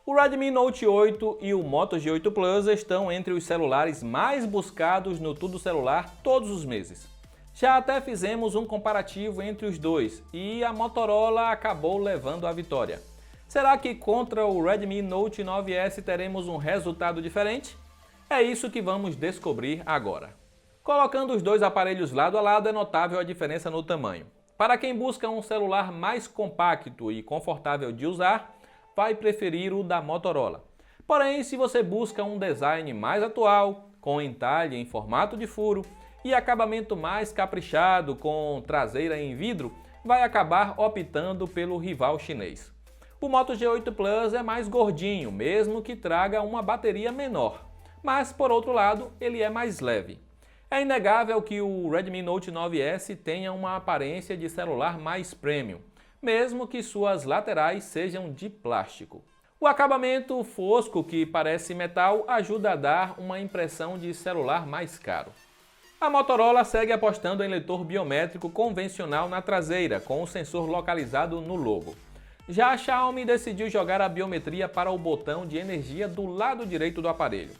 O Redmi Note 8 e o Moto G8 Plus estão entre os celulares mais buscados no Tudo Celular todos os meses. Já até fizemos um comparativo entre os dois e a Motorola acabou levando a vitória. Será que contra o Redmi Note 9S teremos um resultado diferente? É isso que vamos descobrir agora. Colocando os dois aparelhos lado a lado é notável a diferença no tamanho. Para quem busca um celular mais compacto e confortável de usar, vai preferir o da Motorola. Porém, se você busca um design mais atual, com entalhe em formato de furo e acabamento mais caprichado com traseira em vidro, vai acabar optando pelo rival chinês. O Moto G8 Plus é mais gordinho, mesmo que traga uma bateria menor, mas por outro lado ele é mais leve. É inegável que o Redmi Note 9S tenha uma aparência de celular mais premium, mesmo que suas laterais sejam de plástico. O acabamento fosco que parece metal ajuda a dar uma impressão de celular mais caro. A Motorola segue apostando em leitor biométrico convencional na traseira, com o sensor localizado no logo. Já a Xiaomi decidiu jogar a biometria para o botão de energia do lado direito do aparelho.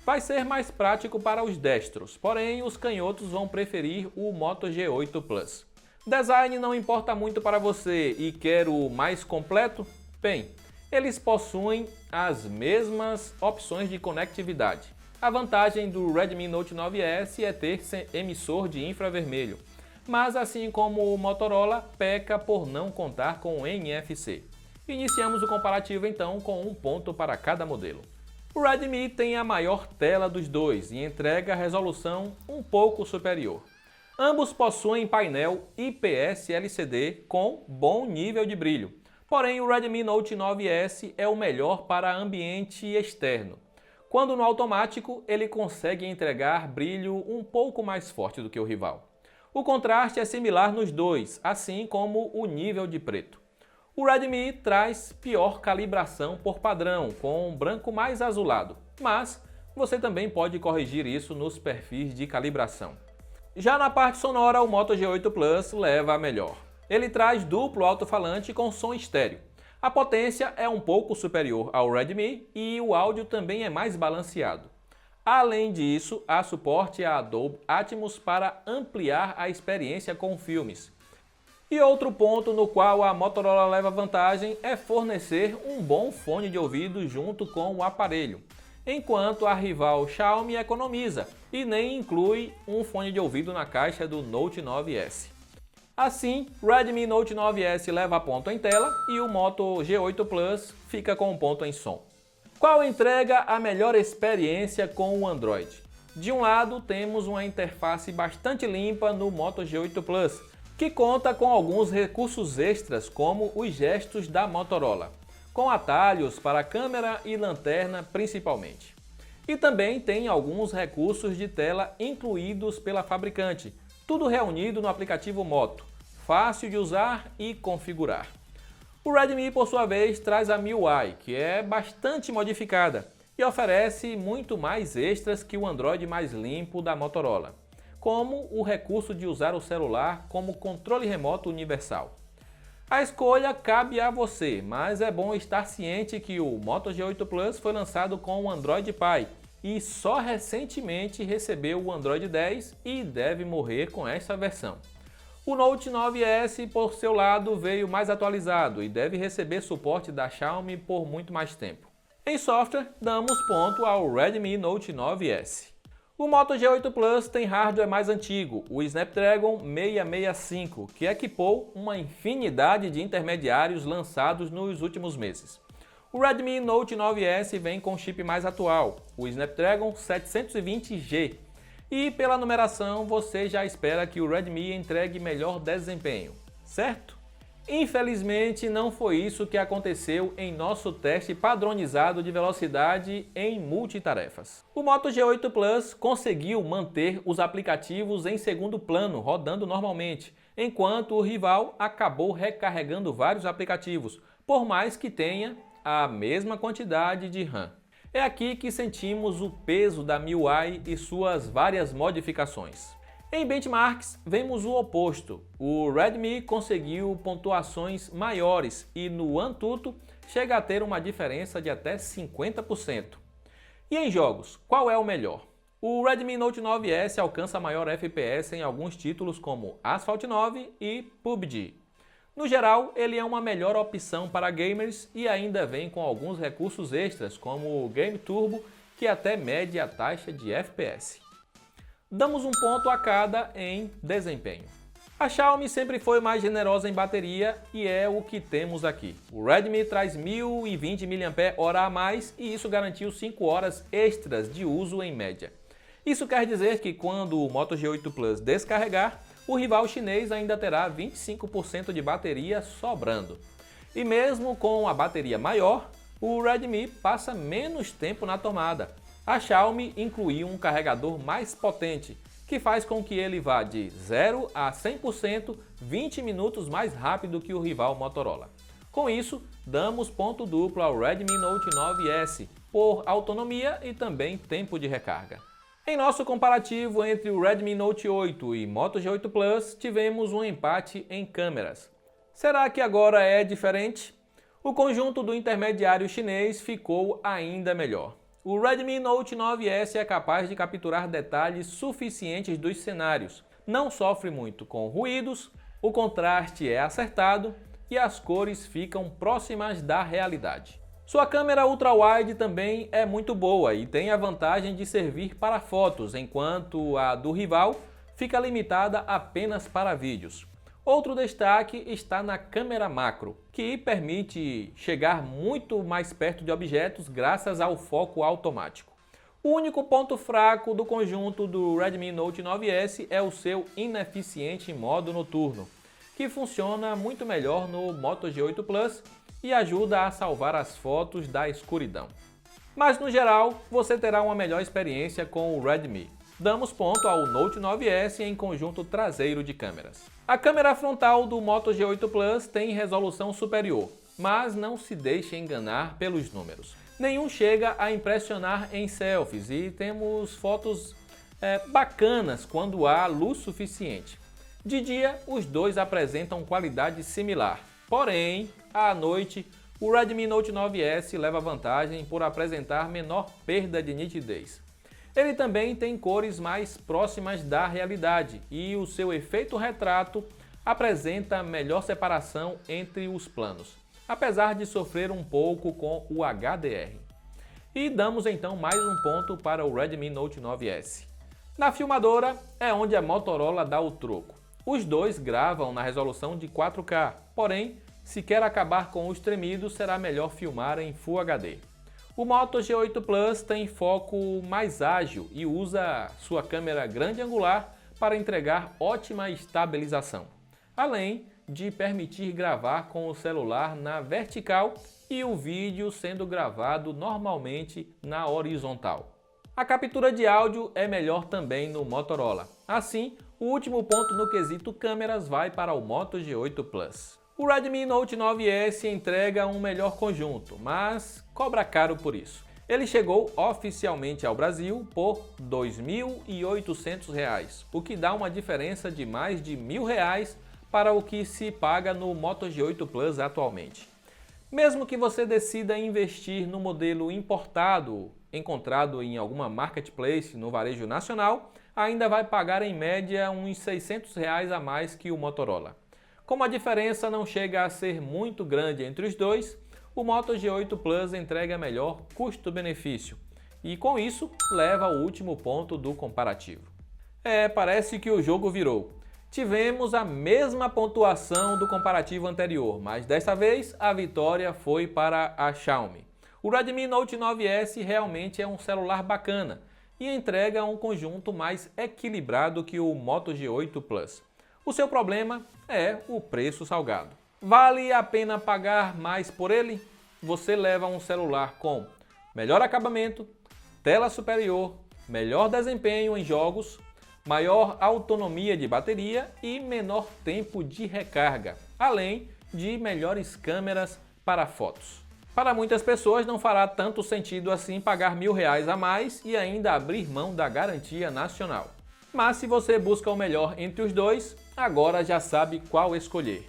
Vai ser mais prático para os destros, porém os canhotos vão preferir o Moto G8 Plus. Design não importa muito para você e quer o mais completo? Bem, eles possuem as mesmas opções de conectividade. A vantagem do Redmi Note 9S é ter emissor de infravermelho, mas assim como o Motorola, peca por não contar com NFC. Iniciamos o comparativo então com um ponto para cada modelo. O Redmi tem a maior tela dos dois e entrega resolução um pouco superior. Ambos possuem painel IPS LCD com bom nível de brilho. Porém, o Redmi Note 9S é o melhor para ambiente externo. Quando no automático, ele consegue entregar brilho um pouco mais forte do que o rival. O contraste é similar nos dois, assim como o nível de preto. O Redmi traz pior calibração por padrão, com um branco mais azulado, mas você também pode corrigir isso nos perfis de calibração. Já na parte sonora, o Moto G8 Plus leva a melhor. Ele traz duplo alto-falante com som estéreo. A potência é um pouco superior ao Redmi e o áudio também é mais balanceado. Além disso, há suporte a Dolby Atmos para ampliar a experiência com filmes. E outro ponto no qual a Motorola leva vantagem é fornecer um bom fone de ouvido junto com o aparelho, enquanto a rival Xiaomi economiza e nem inclui um fone de ouvido na caixa do Note 9S. Assim, Redmi Note 9S leva ponto em tela e o Moto G8 Plus fica com ponto em som. Qual entrega a melhor experiência com o Android? De um lado, temos uma interface bastante limpa no Moto G8 Plus, que conta com alguns recursos extras como os gestos da Motorola, com atalhos para câmera e lanterna principalmente. E também tem alguns recursos de tela incluídos pela fabricante, tudo reunido no aplicativo Moto, fácil de usar e configurar. O Redmi, por sua vez, traz a MIUI, que é bastante modificada e oferece muito mais extras que o Android mais limpo da Motorola, como o recurso de usar o celular como controle remoto universal. A escolha cabe a você, mas é bom estar ciente que o Moto G8 Plus foi lançado com o Android Pie e só recentemente recebeu o Android 10 e deve morrer com esta versão. O Note 9S, por seu lado, veio mais atualizado e deve receber suporte da Xiaomi por muito mais tempo. Em software, damos ponto ao Redmi Note 9S. O Moto G8 Plus tem hardware mais antigo, o Snapdragon 665, que equipou uma infinidade de intermediários lançados nos últimos meses. O Redmi Note 9S vem com chip mais atual, o Snapdragon 720G, e pela numeração você já espera que o Redmi entregue melhor desempenho, certo? Infelizmente, não foi isso que aconteceu em nosso teste padronizado de velocidade em multitarefas. O Moto G8 Plus conseguiu manter os aplicativos em segundo plano, rodando normalmente, enquanto o rival acabou recarregando vários aplicativos, por mais que tenha a mesma quantidade de RAM. É aqui que sentimos o peso da MIUI e suas várias modificações. Em benchmarks, vemos o oposto. O Redmi conseguiu pontuações maiores e no Antutu chega a ter uma diferença de até 50%. E em jogos, qual é o melhor? O Redmi Note 9S alcança maior FPS em alguns títulos como Asphalt 9 e PUBG. No geral, ele é uma melhor opção para gamers e ainda vem com alguns recursos extras como o Game Turbo, que até mede a taxa de FPS. Damos um ponto a cada em desempenho. A Xiaomi sempre foi mais generosa em bateria e é o que temos aqui. O Redmi traz 1020 mAh a mais e isso garantiu 5 horas extras de uso em média. Isso quer dizer que quando o Moto G8 Plus descarregar, o rival chinês ainda terá 25% de bateria sobrando. E mesmo com a bateria maior, o Redmi passa menos tempo na tomada. A Xiaomi incluiu um carregador mais potente, que faz com que ele vá de 0 a 100% 20 minutos mais rápido que o rival Motorola. Com isso, damos ponto duplo ao Redmi Note 9S por autonomia e também tempo de recarga. Em nosso comparativo entre o Redmi Note 8 e Moto G8 Plus, tivemos um empate em câmeras. Será que agora é diferente? O conjunto do intermediário chinês ficou ainda melhor. O Redmi Note 9S é capaz de capturar detalhes suficientes dos cenários, não sofre muito com ruídos, o contraste é acertado e as cores ficam próximas da realidade. Sua câmera ultra-wide também é muito boa e tem a vantagem de servir para fotos, enquanto a do rival fica limitada apenas para vídeos. Outro destaque está na câmera macro, que permite chegar muito mais perto de objetos graças ao foco automático. O único ponto fraco do conjunto do Redmi Note 9S é o seu ineficiente modo noturno, que funciona muito melhor no Moto G8 Plus e ajuda a salvar as fotos da escuridão. Mas no geral, você terá uma melhor experiência com o Redmi. Damos ponto ao Note 9S em conjunto traseiro de câmeras. A câmera frontal do Moto G8 Plus tem resolução superior, mas não se deixe enganar pelos números. Nenhum chega a impressionar em selfies e temos fotos bacanas quando há luz suficiente. De dia, os dois apresentam qualidade similar, porém, à noite, o Redmi Note 9S leva vantagem por apresentar menor perda de nitidez. Ele também tem cores mais próximas da realidade e o seu efeito retrato apresenta melhor separação entre os planos, apesar de sofrer um pouco com o HDR. E damos então mais um ponto para o Redmi Note 9S. Na filmadora é onde a Motorola dá o troco. Os dois gravam na resolução de 4K, porém, se quer acabar com os tremidos, será melhor filmar em Full HD. O Moto G8 Plus tem foco mais ágil e usa sua câmera grande angular para entregar ótima estabilização, além de permitir gravar com o celular na vertical e o vídeo sendo gravado normalmente na horizontal. A captura de áudio é melhor também no Motorola. Assim, o último ponto no quesito câmeras vai para o Moto G8 Plus. O Redmi Note 9S entrega um melhor conjunto, mas cobra caro por isso. Ele chegou oficialmente ao Brasil por R$ 2.800, o que dá uma diferença de mais de R$ 1.000 para o que se paga no Moto G8 Plus atualmente. Mesmo que você decida investir no modelo importado, encontrado em alguma marketplace no varejo nacional, ainda vai pagar em média uns R$ 600 a mais que o Motorola. Como a diferença não chega a ser muito grande entre os dois, o Moto G8 Plus entrega melhor custo-benefício e com isso leva ao último ponto do comparativo. Parece que o jogo virou. Tivemos a mesma pontuação do comparativo anterior, mas desta vez a vitória foi para a Xiaomi. O Redmi Note 9S realmente é um celular bacana e entrega um conjunto mais equilibrado que o Moto G8 Plus. O seu problema é o preço salgado. Vale a pena pagar mais por ele? Você leva um celular com melhor acabamento, tela superior, melhor desempenho em jogos, maior autonomia de bateria e menor tempo de recarga, além de melhores câmeras para fotos. Para muitas pessoas não fará tanto sentido assim pagar R$ 1.000 a mais e ainda abrir mão da garantia nacional. Mas se você busca o melhor entre os dois, agora já sabe qual escolher.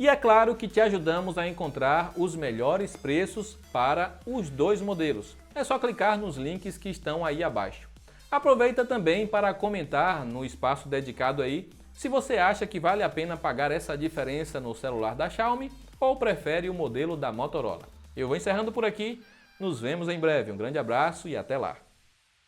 E é claro que te ajudamos a encontrar os melhores preços para os dois modelos. É só clicar nos links que estão aí abaixo. Aproveita também para comentar no espaço dedicado aí se você acha que vale a pena pagar essa diferença no celular da Xiaomi ou prefere o modelo da Motorola. Eu vou encerrando por aqui, nos vemos em breve. Um grande abraço e até lá!